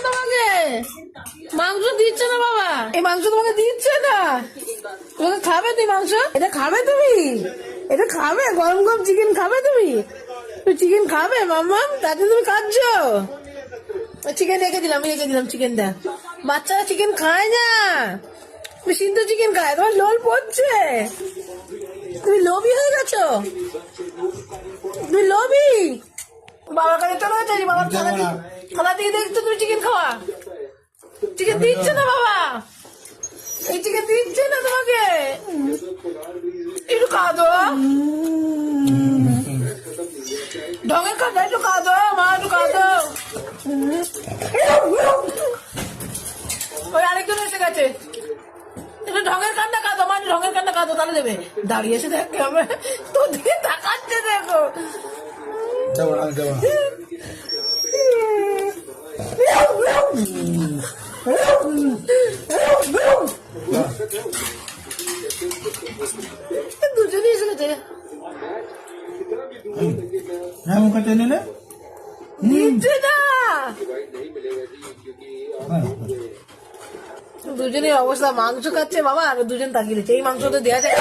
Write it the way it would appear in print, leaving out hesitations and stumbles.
তোমাকে মাংস দিচ্ছে না বাবা, এই মাংস তোমাকে দিচ্ছে না। তোমাকে খাবে তুই মাংস? এটা খাবে তুমি? এটা খাবে? গরম গরম চিকেন খাবে তুমি? তুমি চিকেন খাবে মাম্মা? তাতে তুমি কাঁদছো? চিকেন রেখে দিলাম, চিকেনটা। বাচ্চারা চিকেন খায় না, সিদ্ধ চিকেন খায়। তোমার লোল পড়ছে, তুমি লোভী হয়ে গেছো, তুমি লোভী। বাবার কাছে চলে গেছে, বাবার খালা দিয়ে দেখছো তুমি চিকেন খাওয়া। চিকেন দিচ্ছে না বাবা, এই চিকেন দিচ্ছে না তোমাকে। একটু কাঁদো, ঢঙের কাঁদা, একটু কাঁদো মা, একটু কাঁদো। ওই আরেকজন এসে গেছে, একটু ঢঙের কান্না কাঁদো মা, ঢঙের কান্না কাঁদো, তাহলে দেবে। দাঁড়িয়েছে দেখে আমি তোর দিকে তাকাচ্ছে, দেখো। দুজনই এসে গেছে। হ্যাঁ মুখে টেনে নে। দিচ্ছে না, দুজনের অবস্থা। মাংস খাচ্ছে বাবা, আর দুজন তাকিয়ে দিচ্ছে। এই মাংস তো দেওয়া যায়।